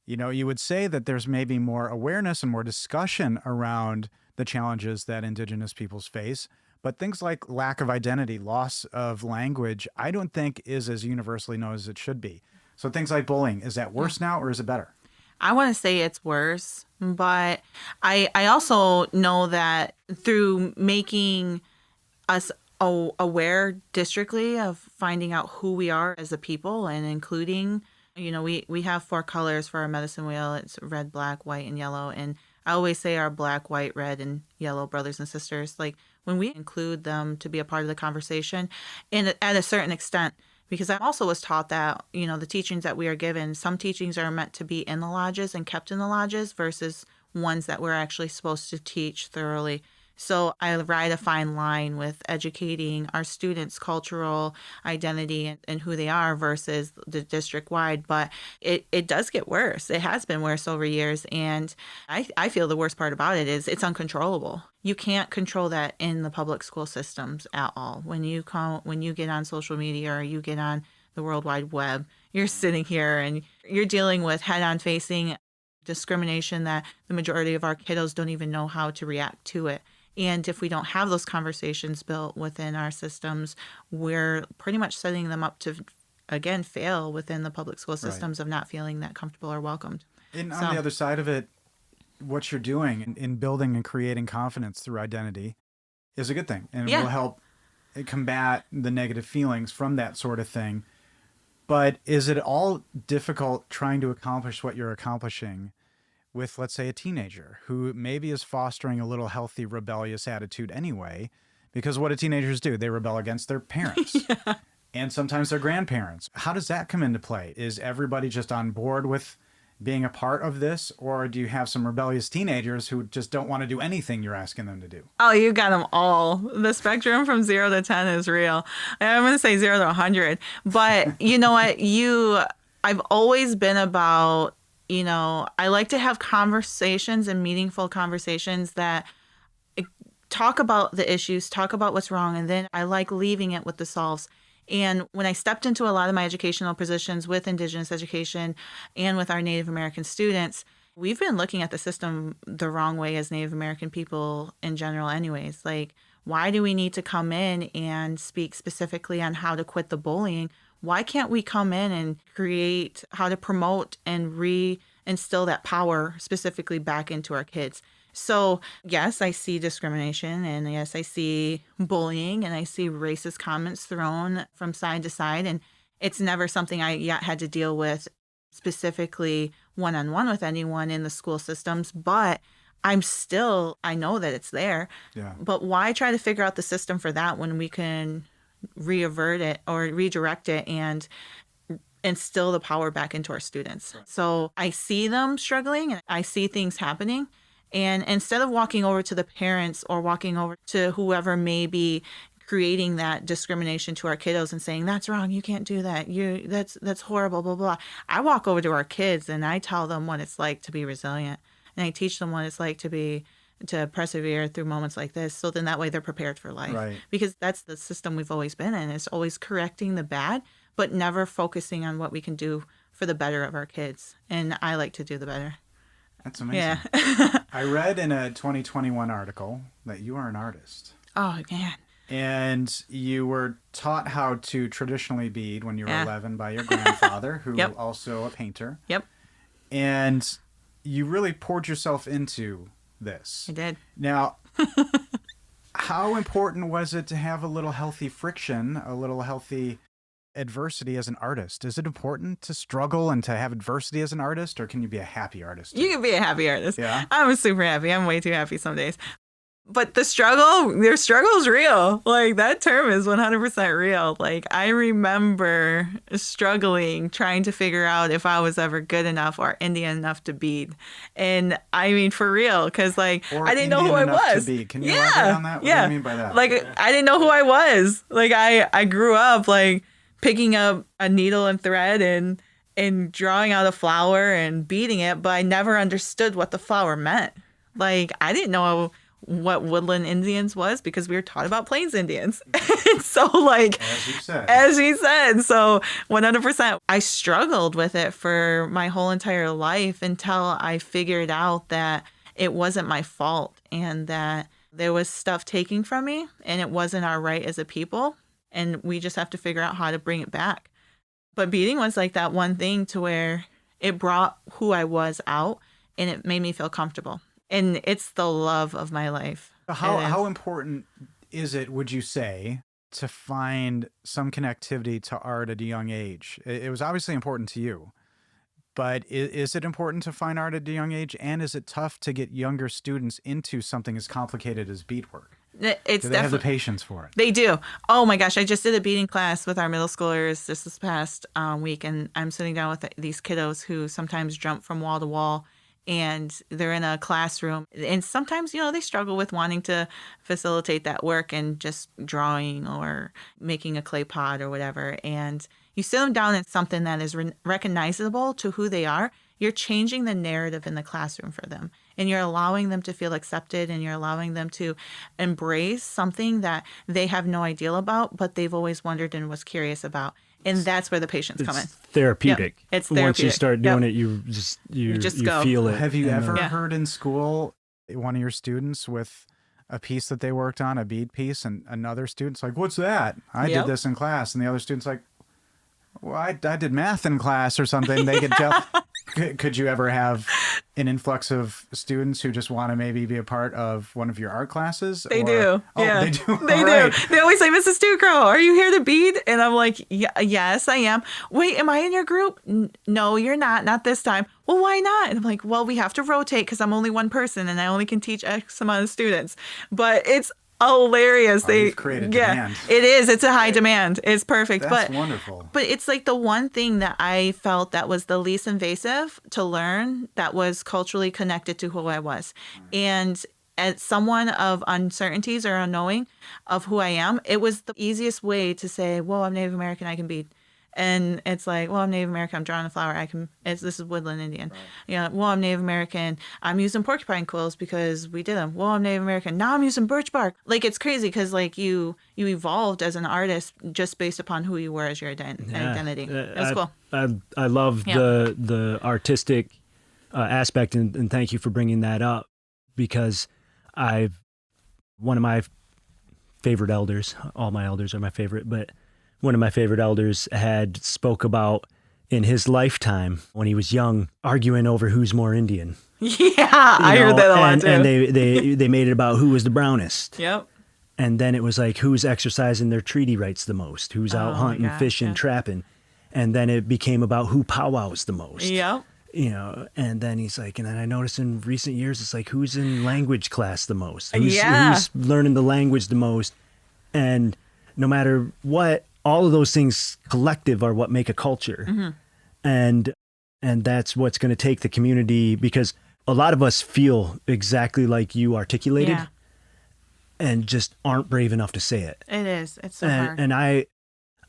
You know, you would say that there's maybe more awareness and more discussion around the challenges that Indigenous peoples face, but things like lack of identity, loss of language, I don't think is as universally known as it should be. So things like bullying, is that worse now or is it better? I want to say it's worse, but I also know that through making us aware districtly of finding out who we are as a people and including, you know, we have 4 colors for our medicine wheel. It's red, black, white, and yellow. And I always say our black, white, red, and yellow brothers and sisters. Like when we include them to be a part of the conversation, and at a certain extent, because I also was taught that, you know, the teachings that we are given, some teachings are meant to be in the lodges and kept in the lodges versus ones that we're actually supposed to teach thoroughly. So I ride a fine line with educating our students' cultural identity and who they are versus the district-wide. But it does get worse. It has been worse over years. And I feel the worst part about it is it's uncontrollable. You can't control that in the public school systems at all. When you get on social media or you get on the World Wide Web, you're sitting here and you're dealing with head-on facing discrimination that the majority of our kiddos don't even know how to react to it. And if we don't have those conversations built within our systems, we're pretty much setting them up to, again, fail within the public school systems of not feeling that comfortable or welcomed. And on the other side of it, what you're doing in building and creating confidence through identity is a good thing. And it will help combat the negative feelings from that sort of thing. But is it all difficult trying to accomplish what you're accomplishing with, let's say, a teenager who maybe is fostering a little healthy, rebellious attitude anyway? Because what do teenagers do? They rebel against their parents and sometimes their grandparents. How does that come into play? Is everybody just on board with being a part of this? Or do you have some rebellious teenagers who just don't want to do anything you're asking them to do? Oh, you got them all. The spectrum from 0 to 10 is real. I'm going to say 0 to 100. But you know what? I've always been about, you know, I like to have conversations and meaningful conversations that talk about the issues, talk about what's wrong, and then I like leaving it with the solves. And when I stepped into a lot of my educational positions with Indigenous education and with our Native American students, we've been looking at the system the wrong way as Native American people in general anyways. Like, why do we need to come in and speak specifically on how to quit the bullying? Why can't we come in and create how to promote and reinstill instill that power specifically back into our kids. So yes, I see discrimination, and yes, I see bullying, and I see racist comments thrown from side to side. And it's never something I yet had to deal with specifically one-on-one with anyone in the school systems, but I know that it's there. Yeah. But why try to figure out the system for that when we can reavert it or redirect it and instill the power back into our students? Right. So I see them struggling and I see things happening. And instead of walking over to the parents or walking over to whoever may be creating that discrimination to our kiddos and saying, that's wrong, you can't do that, that's horrible, blah, blah, I walk over to our kids and I tell them what it's like to be resilient. And I teach them what it's like to persevere through moments like this. So then that way they're prepared for life. Right. Because that's the system we've always been in. It's always correcting the bad, but never focusing on what we can do for the better of our kids. And I like to do the better. That's amazing. Yeah. I read in a 2021 article that you are an artist. Oh, man. And you were taught how to traditionally bead when you were Yeah. 11 by your grandfather, who Yep. also a painter. Yep, And you really poured yourself into this. I did. Now, how important was it to have a little healthy friction, a little healthy adversity as an artist? Is it important to struggle and to have adversity as an artist, or can you be a happy artist? You can be a happy artist. Yeah. I'm super happy. I'm way too happy some days. But their struggle is real. Like, that term is 100% real. Like, I remember struggling, trying to figure out if I was ever good enough or Indian enough to bead. And I mean, for real, because like, Or I didn't know who Indian I enough was. to be. Can you elaborate on that? What do you mean by that? Like, I didn't know who I was. Like, I grew up like picking up a needle and thread and drawing out a flower and beading it, but I never understood what the flower meant. Like, I didn't know what woodland Indians was because we were taught about Plains Indians. So like, as you said, so 100%, I struggled with it for my whole entire life until I figured out that it wasn't my fault and that there was stuff taken from me and it wasn't our right as a people. And we just have to figure out how to bring it back. But beading was like that one thing to where it brought who I was out and it made me feel comfortable. And it's the love of my life. How important is it, would you say, to find some connectivity to art at a young age? It was obviously important to you, but is it important to find art at a young age? And is it tough to get younger students into something as complicated as beadwork? It's Do they have the patience for it? They do. Oh my gosh, I just did a beading class with our middle schoolers just this past week, and I'm sitting down with these kiddos who sometimes jump from wall to wall. And they're in a classroom. And sometimes, they struggle with wanting to facilitate that work and just drawing or making a clay pot or whatever. And you sit them down in something that is recognizable to who they are. You're changing the narrative in the classroom for them. And you're allowing them to feel accepted and you're allowing them to embrace something that they have no idea about, but they've always wondered and was curious about. And that's where the patients come in. Therapeutic. Yep. It's therapeutic. Once you start doing it, you just go. feel it. Have you ever heard in school one of your students with a piece that they worked on, a bead piece, and another student's like, "What's that? I did this in class," and the other student's like, "Well, I did math in class or something." They could tell. Could you ever have an influx of students who just want to maybe be a part of one of your art classes? They do. Oh, yeah. they do. They Right. do. They always say, "Mrs. TwoCrow, are you here to bead?" And I'm like, yes, I am. Wait, am I in your group? No, you're not. Not this time. Well, why not? And I'm like, well, we have to rotate because I'm only one person and I only can teach X amount of students. But it's hilarious. You've created demand. It is. It's a high demand. It's perfect. That's wonderful. But it's like the one thing that I felt that was the least invasive to learn that was culturally connected to who I was. And as someone of uncertainties or unknowing of who I am, it was the easiest way to say, well, I'm Native American, I can bead. And it's like, well, I'm Native American, I'm drawing a flower, this is woodland Indian. Right. Well, I'm Native American, I'm using porcupine quills because we did them. Well, I'm Native American, now I'm using birch bark. Like, it's crazy because like you evolved as an artist just based upon who you were as your identity. It was cool. I love the artistic aspect, and thank you for bringing that up, because one of my favorite elders, all my elders are my favorite, but one of my favorite elders had spoke about in his lifetime when he was young, arguing over who's more Indian. Yeah, I heard that a lot too. And they made it about who was the brownest. Yep. And then it was like, who's exercising their treaty rights the most? Who's out hunting, fishing, trapping? And then it became about who powwows the most. Yep. And then he's like, and then I noticed in recent years, it's like, who's in language class the most? Who's learning the language the most? And no matter what, all of those things collective are what make a culture. Mm-hmm. And that's what's going to take the community, because a lot of us feel exactly like you articulated and just aren't brave enough to say it. It is. It's so hard. And I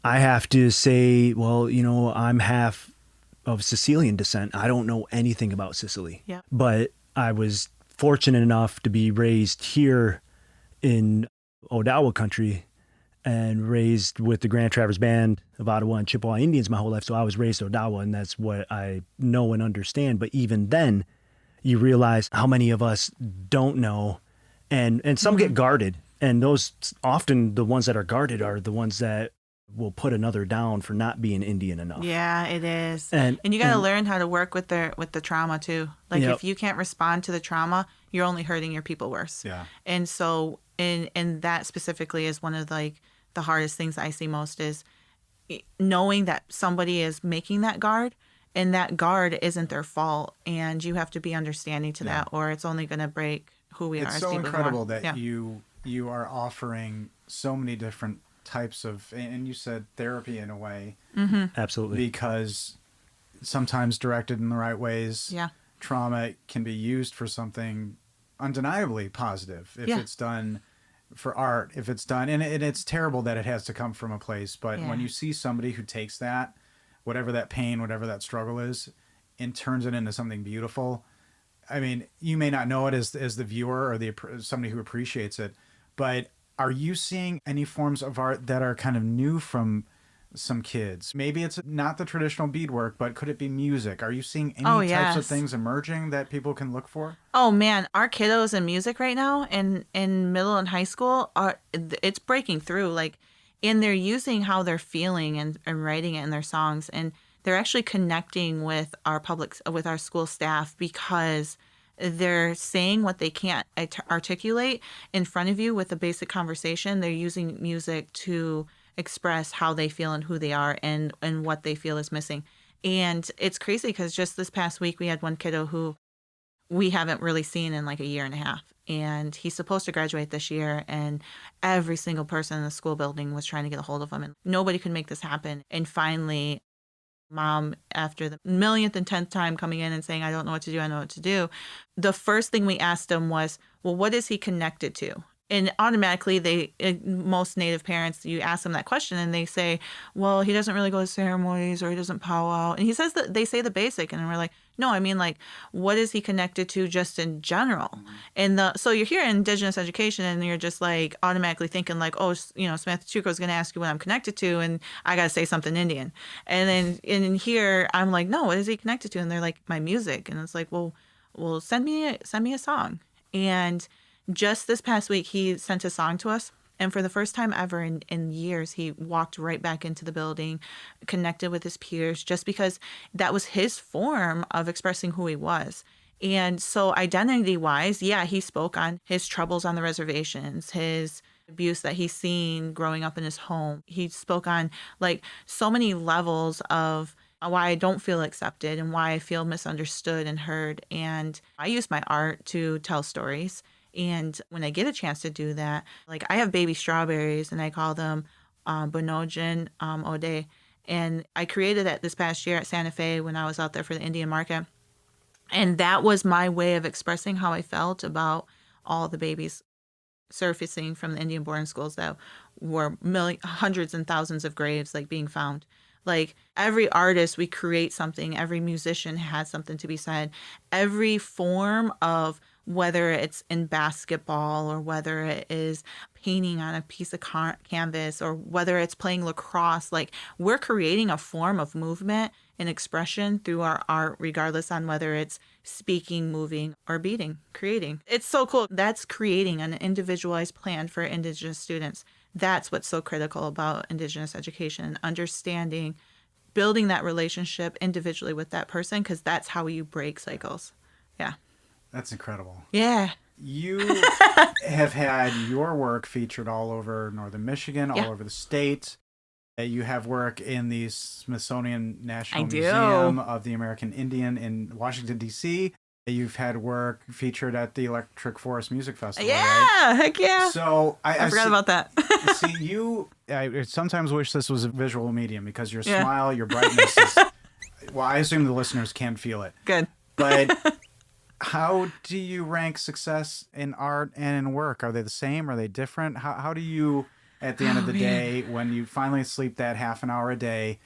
have to say, well, I'm half of Sicilian descent. I don't know anything about Sicily. Yeah. But I was fortunate enough to be raised here in Odawa country and raised with the Grand Traverse Band of Ottawa and Chippewa Indians my whole life. So I was raised Odawa, and that's what I know and understand. But even then, you realize how many of us don't know, and some get guarded. And those, often the ones that are guarded are the ones that will put another down for not being Indian enough. Yeah, it is. And you got to learn how to work with the trauma too. Like Yep. if you can't respond to the trauma, you're only hurting your people worse. Yeah. And so and that specifically is one of the hardest things I see most is knowing that somebody is making that guard, and that guard isn't their fault, and you have to be understanding to that, or it's only going to break who we are as It's so people. incredible that you are offering so many different types of, and you said therapy in a way, Absolutely. because sometimes directed in the right ways, Yeah. trauma can be used for something undeniably positive if it's done for art, if it's done, and it's terrible that it has to come from a place, but when you see somebody who takes that, whatever that pain, whatever that struggle is, and turns it into something beautiful. I mean, you may not know it as the viewer or somebody who appreciates it, but are you seeing any forms of art that are kind of new from some kids? Maybe it's not the traditional beadwork, but could it be music? Are you seeing any types of things emerging that people can look for? Oh man, our kiddos in music right now in middle and high school it's breaking through, and they're using how they're feeling and writing it in their songs, and they're actually connecting with our school staff because they're saying what they can't articulate in front of you with a basic conversation. They're using music to express how they feel and who they are and what they feel is missing. And it's crazy because just this past week we had one kiddo who we haven't really seen in a year and a half. And he's supposed to graduate this year, and every single person in the school building was trying to get a hold of him, and nobody could make this happen. And finally, Mom, after the millionth and 10th time coming in and saying, I don't know what to do, the first thing we asked him was, well, what is he connected to? And automatically, most Native parents, you ask them that question and they say, well, he doesn't really go to ceremonies or he doesn't powwow. And he says that they say the basic. And we're like, no, I mean, what is he connected to just in general? Mm-hmm. And so you're here in Indigenous education and you're just automatically thinking oh, Samantha TwoCrow is going to ask you what I'm connected to. And I got to say something Indian. And then in here, I'm like, no, what is he connected to? And they're like, my music. And it's like, well, send me a song. And just this past week, he sent a song to us. And for the first time ever in years, he walked right back into the building, connected with his peers, just because that was his form of expressing who he was. And so identity-wise, he spoke on his troubles on the reservations, his abuse that he's seen growing up in his home. He spoke on so many levels of why I don't feel accepted and why I feel misunderstood and heard. And I use my art to tell stories. And when I get a chance to do that, I have baby strawberries and I call them Bonojin Ode. And I created that this past year at Santa Fe when I was out there for the Indian market. And that was my way of expressing how I felt about all the babies surfacing from the Indian boarding schools that were hundreds and thousands of graves being found. Every artist, we create something. Every musician has something to be said. Every form of, whether it's in basketball or whether it is painting on a piece of canvas or whether it's playing lacrosse, we're creating a form of movement and expression through our art, regardless on whether it's speaking, moving, or beating, creating. It's so cool. That's creating an individualized plan for Indigenous students. That's what's so critical about Indigenous education and understanding building that relationship individually with that person, because that's how you break cycles. Yeah. That's incredible. Yeah. You have had your work featured all over northern Michigan, all over the state. You have work in the Smithsonian National Museum of the American Indian in Washington, D.C. You've had work featured at the Electric Forest Music Festival, right? Heck yeah. So I forgot about that. See, I sometimes wish this was a visual medium because your smile, your brightness is, well, I assume the listeners can feel it. Good. But how do you rank success in art and in work? Are they the same? Are they different? How do you, at the end of the day, when you finally sleep that half an hour a day,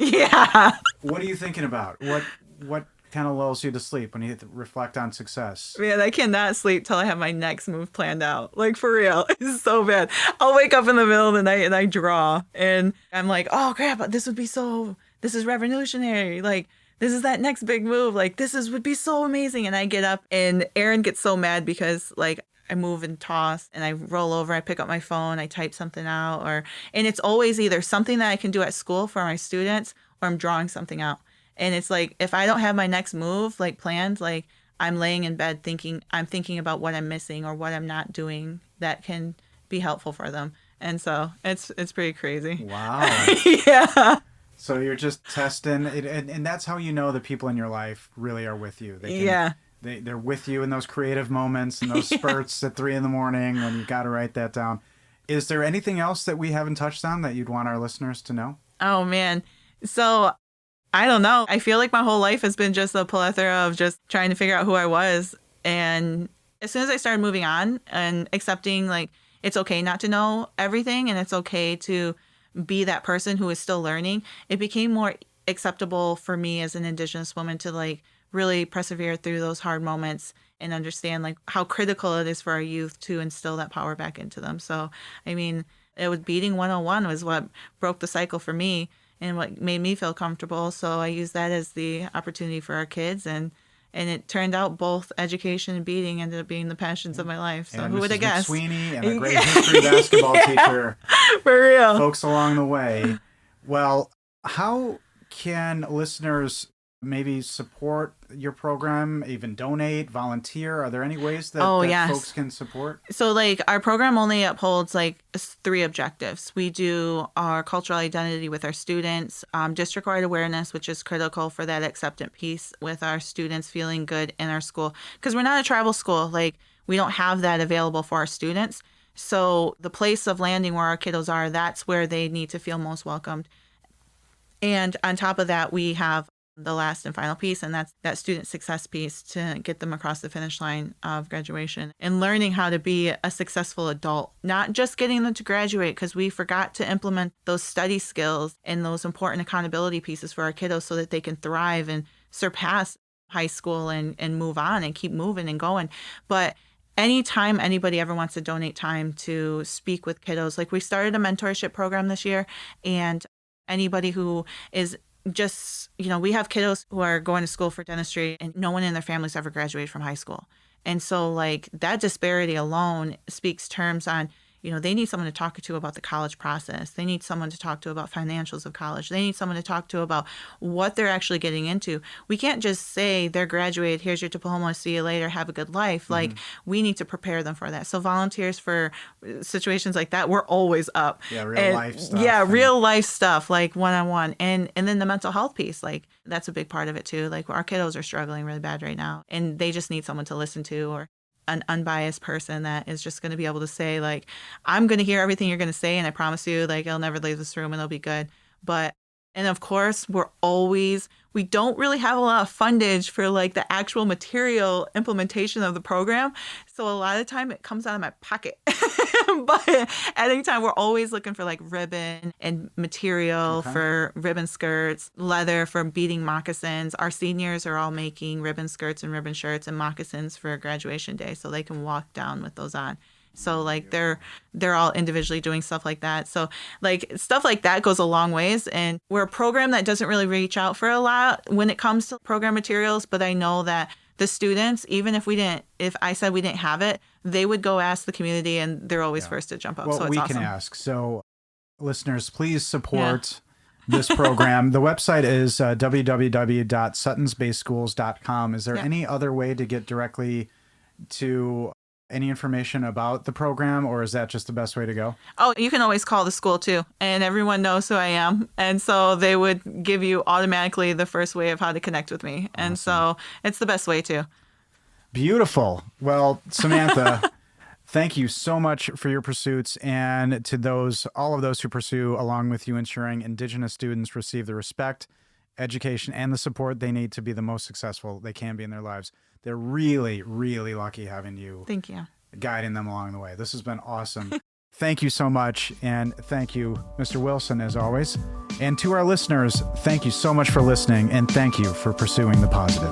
what are you thinking about? What kind of lulls you to sleep when you reflect on success? Man, I cannot sleep till I have my next move planned out. Like, for real. It's so bad. I'll wake up in the middle of the night and I draw. And I'm like, oh, crap, this is revolutionary. Like, this is that next big move. Like, would be so amazing. And I get up and Aaron gets so mad because, like, I move and toss and I roll over, I pick up my phone, I type something out, and it's always either something that I can do at school for my students or I'm drawing something out. And it's like, if I don't have my next move, like, planned, like, I'm laying in bed thinking about what I'm missing or what I'm not doing that can be helpful for them. And so it's pretty crazy. Wow. Yeah. So you're just testing it, and that's how you know the people in your life really are with you. They're with you in those creative moments and those spurts at 3 a.m. when you got to write that down. Is there anything else that we haven't touched on that you'd want our listeners to know? Oh, man. So I don't know. I feel like my whole life has been just a plethora of just trying to figure out who I was. And as soon as I started moving on and accepting, like, it's okay not to know everything and it's okay to be that person who is still learning, it became more acceptable for me as an Indigenous woman to, like, really persevere through those hard moments and understand, like, how critical it is for our youth to instill that power back into them. So, I mean, beating 101 was what broke the cycle for me and what made me feel comfortable. So I used that as the opportunity for our kids, and it turned out both education and beating ended up being the passions of my life. So and who would have guessed? McSweeney and a great history basketball teacher. For real. Folks along the way. Well, how can listeners maybe support your program, even donate, volunteer? Are there any ways that folks can support? So, like, our program only upholds, like, 3 objectives. We do our cultural identity with our students, district-wide awareness, which is critical for that acceptance piece with our students feeling good in our school. Because we're not a tribal school. Like, we don't have that available for our students. So the place of landing where our kiddos are, that's where they need to feel most welcomed. And on top of that, we have the last and final piece, and that's that student success piece to get them across the finish line of graduation and learning how to be a successful adult, not just getting them to graduate, because we forgot to implement those study skills and those important accountability pieces for our kiddos so that they can thrive and surpass high school and move on and keep moving and going. But anytime anybody ever wants to donate time to speak with kiddos, like, we started a mentorship program this year, and anybody who is just, we have kiddos who are going to school for dentistry and no one in their families ever graduated from high school. And so, like, that disparity alone speaks terms on, they need someone to talk to about the college process. They need someone to talk to about financials of college. They need someone to talk to about what they're actually getting into. We can't just say they're graduated, here's your diploma, see you later, have a good life. Like, we need to prepare them for that. So volunteers for situations like that, we're always up. Yeah, life stuff. Yeah, real life stuff, like one-on-one. And then the mental health piece, like, that's a big part of it too. Like, our kiddos are struggling really bad right now, and they just need someone to listen to, or an unbiased person that is just going to be able to say, like, I'm going to hear everything you're going to say, and I promise you, like, I'll never leave this room and it'll be good. And of course, we don't really have a lot of fundage for, like, the actual material implementation of the program. So a lot of the time it comes out of my pocket. But at any time, we're always looking for, like, ribbon and material for ribbon skirts, leather for beading moccasins. Our seniors are all making ribbon skirts and ribbon shirts and moccasins for graduation day, so they can walk down with those on. So, like, they're all individually doing stuff like that. So, like, stuff like that goes a long ways. And we're a program that doesn't really reach out for a lot when it comes to program materials. But I know that the students, even if I said we didn't have it, they would go ask the community, and they're always first to jump up. Well, so it's we awesome. can ask. So, listeners, please support this program. The website is www.suttonsbaseschools.com. Is there any other way to get directly to any information about the program, or is that just the best way to go? Oh, you can always call the school too, and everyone knows who I am. And so they would give you automatically the first way of how to connect with me. Awesome. And so it's the best way too. Beautiful. Well, Samantha, thank you so much for your pursuits, and to all of those who pursue along with you, ensuring Indigenous students receive the respect, education, and the support they need to be the most successful they can be in their lives. They're really, really lucky having you. Thank you. Guiding them along the way. This has been awesome. Thank you so much. And thank you, Mr. Wilson, as always. And to our listeners, thank you so much for listening, and thank you for pursuing the positive.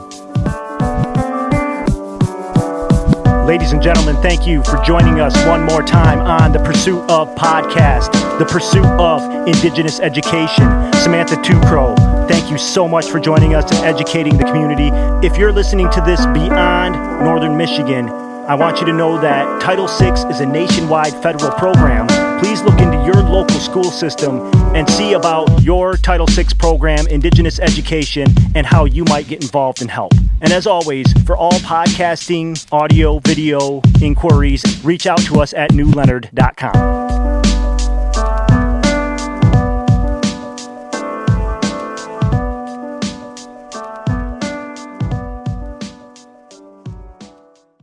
Ladies and gentlemen, thank you for joining us one more time on The Pursuit of Podcast, The Pursuit of Indigenous Education. Samantha TwoCrow, thank you so much for joining us and educating the community. If you're listening to this beyond Northern Michigan, I want you to know that Title VI is a nationwide federal program. Please look into your local school system and see about your Title VI program, Indigenous Education, and how you might get involved and help. And as always, for all podcasting, audio, video inquiries, reach out to us at newleonard.com.